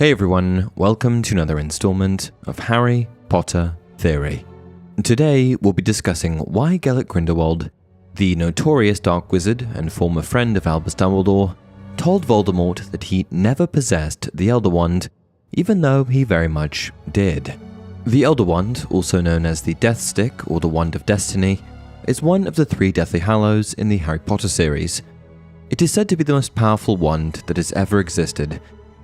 Hey everyone, welcome to another installment of Harry Potter Theory. Today we'll be discussing why Gellert Grindelwald, the notorious Dark Wizard and former friend of Albus Dumbledore, told Voldemort that he never possessed the Elder Wand, even though he very much did. The Elder Wand, also known as the Death Stick or the Wand of Destiny, is one of the 3 Deathly Hallows in the Harry Potter series. It is said to be the most powerful wand that has ever existed,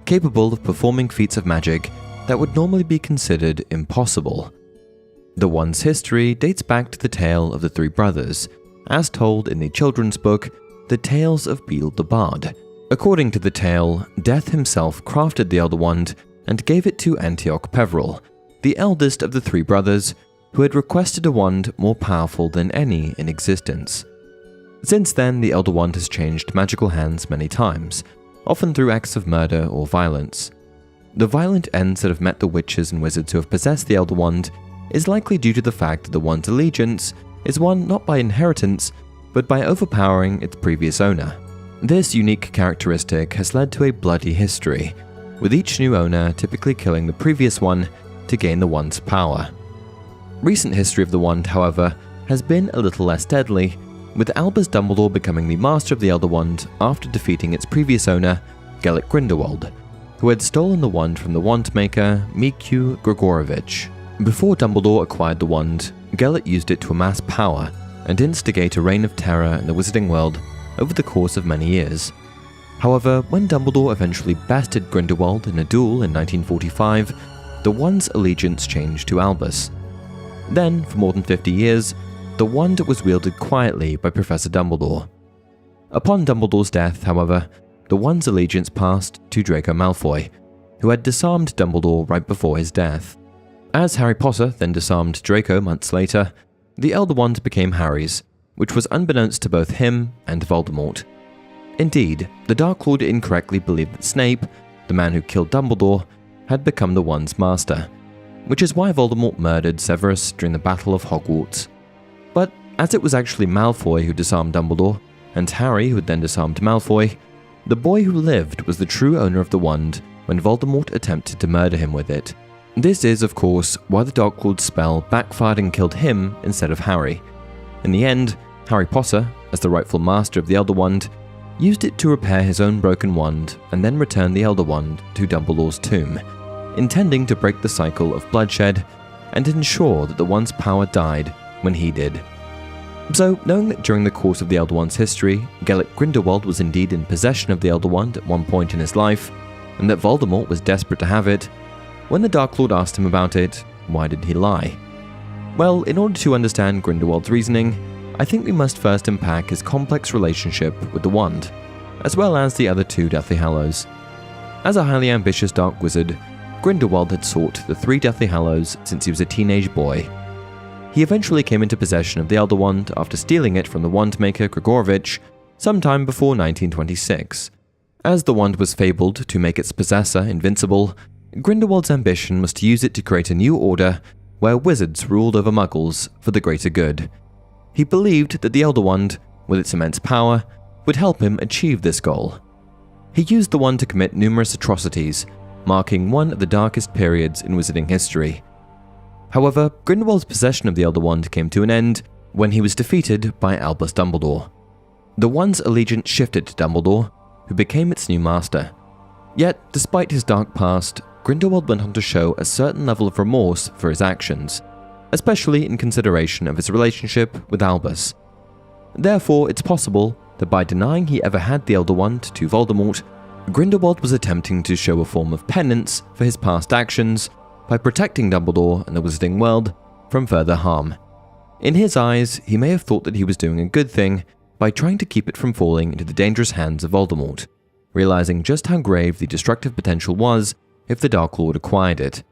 capable of performing feats of magic that would normally be considered impossible. The wand's history dates back to the tale of the 3 brothers, as told in the children's book, The Tales of Beedle the Bard. According to the tale, Death himself crafted the Elder Wand and gave it to Antioch Peverell, the eldest of the 3 brothers, who had requested a wand more powerful than any in existence. Since then, the Elder Wand has changed magical hands many times, often through acts of murder or violence. The violent ends that have met the witches and wizards who have possessed the Elder Wand is likely due to the fact that the wand's allegiance is won not by inheritance, but by overpowering its previous owner. This unique characteristic has led to a bloody history, with each new owner typically killing the previous one to gain the wand's power. Recent history of the wand, however, has been a little less deadly, with Albus Dumbledore becoming the master of the Elder Wand after defeating its previous owner, Gellert Grindelwald, who had stolen the wand from the wand maker Mikhail Grigorovich. Before Dumbledore acquired the wand, Gellert used it to amass power and instigate a reign of terror in the wizarding world over the course of many years. However, when Dumbledore eventually bested Grindelwald in a duel in 1945, the wand's allegiance changed to Albus. Then, for more than 50 years, the wand was wielded quietly by Professor Dumbledore. Upon Dumbledore's death, however, the wand's allegiance passed to Draco Malfoy, who had disarmed Dumbledore right before his death. As Harry Potter then disarmed Draco months later, the Elder Wand became Harry's, which was unbeknownst to both him and Voldemort. Indeed, the Dark Lord incorrectly believed that Snape, the man who killed Dumbledore, had become the wand's master, which is why Voldemort murdered Severus during the Battle of Hogwarts. But as it was actually Malfoy who disarmed Dumbledore, and Harry who had then disarmed Malfoy, the boy who lived was the true owner of the wand when Voldemort attempted to murder him with it. This is, of course, why the Dark Lord's spell backfired and killed him instead of Harry. In the end, Harry Potter, as the rightful master of the Elder Wand, used it to repair his own broken wand and then return the Elder Wand to Dumbledore's tomb, intending to break the cycle of bloodshed and ensure that the wand's power died when he did. So, knowing that during the course of the Elder Wand's history, Gellert Grindelwald was indeed in possession of the Elder Wand at one point in his life, and that Voldemort was desperate to have it, when the Dark Lord asked him about it, why did he lie? Well, in order to understand Grindelwald's reasoning, I think we must first unpack his complex relationship with the wand, as well as the other 2 Deathly Hallows. As a highly ambitious Dark Wizard, Grindelwald had sought the 3 Deathly Hallows since he was a teenage boy. He eventually came into possession of the Elder Wand after stealing it from the wand maker Grigorovich sometime before 1926. As the wand was fabled to make its possessor invincible, Grindelwald's ambition was to use it to create a new order where wizards ruled over muggles for the greater good. He believed that the Elder Wand, with its immense power, would help him achieve this goal. He used the wand to commit numerous atrocities, marking one of the darkest periods in wizarding history. However, Grindelwald's possession of the Elder Wand came to an end when he was defeated by Albus Dumbledore. The wand's allegiance shifted to Dumbledore, who became its new master. Yet, despite his dark past, Grindelwald went on to show a certain level of remorse for his actions, especially in consideration of his relationship with Albus. Therefore, it's possible that by denying he ever had the Elder Wand to Voldemort, Grindelwald was attempting to show a form of penance for his past actions by protecting Dumbledore and the wizarding world from further harm. In his eyes, he may have thought that he was doing a good thing by trying to keep it from falling into the dangerous hands of Voldemort, realizing just how grave the destructive potential was if the Dark Lord acquired it.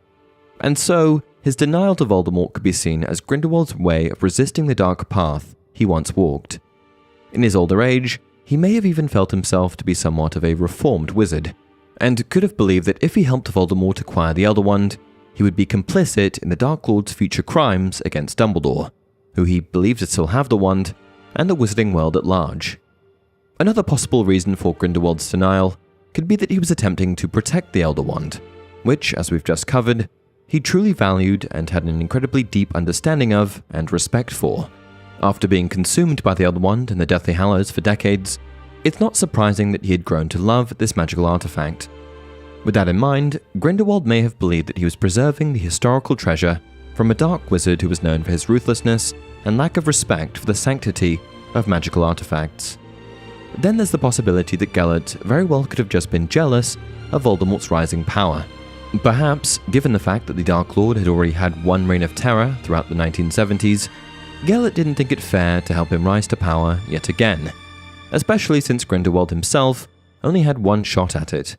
And so, his denial to Voldemort could be seen as Grindelwald's way of resisting the dark path he once walked. In his older age, he may have even felt himself to be somewhat of a reformed wizard, and could have believed that if he helped Voldemort acquire the Elder Wand, he would be complicit in the Dark Lord's future crimes against Dumbledore, who he believed to still have the wand, and the wizarding world at large. Another possible reason for Grindelwald's denial could be that he was attempting to protect the Elder Wand, which, as we've just covered, he truly valued and had an incredibly deep understanding of and respect for. After being consumed by the Elder Wand and the Deathly Hallows for decades, it's not surprising that he had grown to love this magical artifact. With that in mind, Grindelwald may have believed that he was preserving the historical treasure from a dark wizard who was known for his ruthlessness and lack of respect for the sanctity of magical artifacts. Then there's the possibility that Gellert very well could have just been jealous of Voldemort's rising power. Perhaps, given the fact that the Dark Lord had already had one reign of terror throughout the 1970s, Gellert didn't think it fair to help him rise to power yet again, especially since Grindelwald himself only had one shot at it.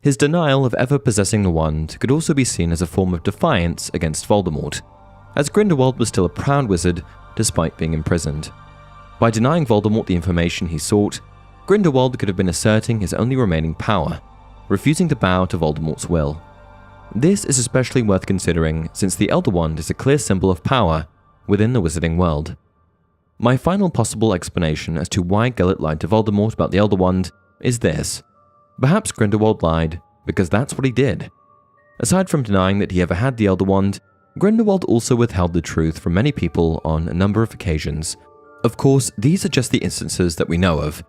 His denial of ever possessing the wand could also be seen as a form of defiance against Voldemort, as Grindelwald was still a proud wizard despite being imprisoned. By denying Voldemort the information he sought, Grindelwald could have been asserting his only remaining power, refusing to bow to Voldemort's will. This is especially worth considering since the Elder Wand is a clear symbol of power within the wizarding world. My final possible explanation as to why Gellert lied to Voldemort about the Elder Wand is this. Perhaps Grindelwald lied because that's what he did. Aside from denying that he ever had the Elder Wand, Grindelwald also withheld the truth from many people on a number of occasions. Of course, these are just the instances that we know of,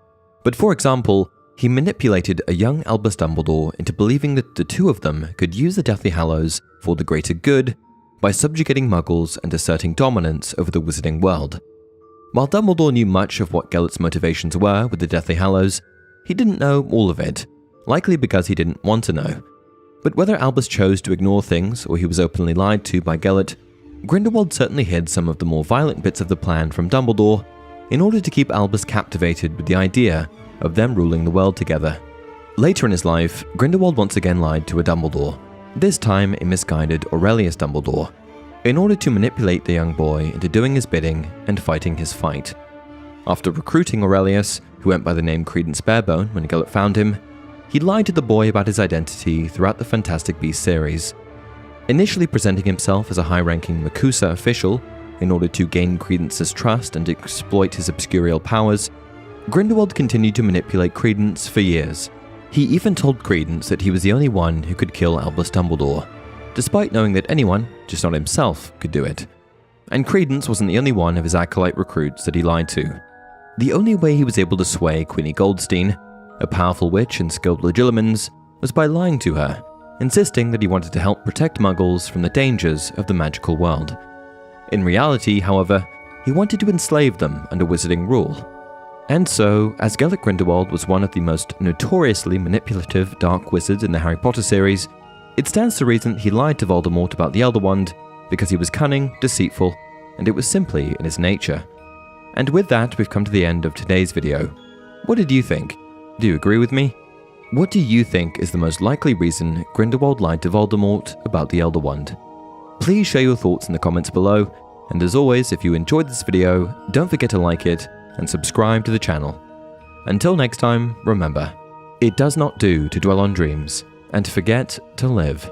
but for example, he manipulated a young Albus Dumbledore into believing that the two of them could use the Deathly Hallows for the greater good by subjugating Muggles and asserting dominance over the wizarding world. While Dumbledore knew much of what Gellert's motivations were with the Deathly Hallows, he didn't know all of it, likely because he didn't want to know. But whether Albus chose to ignore things or he was openly lied to by Gellert, Grindelwald certainly hid some of the more violent bits of the plan from Dumbledore in order to keep Albus captivated with the idea of them ruling the world together. Later in his life, Grindelwald once again lied to a Dumbledore, this time a misguided Aurelius Dumbledore, in order to manipulate the young boy into doing his bidding and fighting his fight. After recruiting Aurelius, who went by the name Credence Barebone when Gellert found him, he lied to the boy about his identity throughout the Fantastic Beasts series. Initially presenting himself as a high-ranking MACUSA official in order to gain Credence's trust and exploit his obscurial powers, Grindelwald continued to manipulate Credence for years. He even told Credence that he was the only one who could kill Albus Dumbledore, despite knowing that anyone, just not himself, could do it. And Credence wasn't the only one of his acolyte recruits that he lied to. The only way he was able to sway Queenie Goldstein, a powerful witch and skilled legilimens, was by lying to her, insisting that he wanted to help protect Muggles from the dangers of the magical world. In reality, however, he wanted to enslave them under wizarding rule. And so, as Gellert Grindelwald was one of the most notoriously manipulative dark wizards in the Harry Potter series, it stands to reason that he lied to Voldemort about the Elder Wand because he was cunning, deceitful, and it was simply in his nature. And with that, we've come to the end of today's video. What did you think? Do you agree with me? What do you think is the most likely reason Grindelwald lied to Voldemort about the Elder Wand? Please share your thoughts in the comments below, and as always, if you enjoyed this video, don't forget to like it and subscribe to the channel. Until next time, remember, it does not do to dwell on dreams and to forget to live.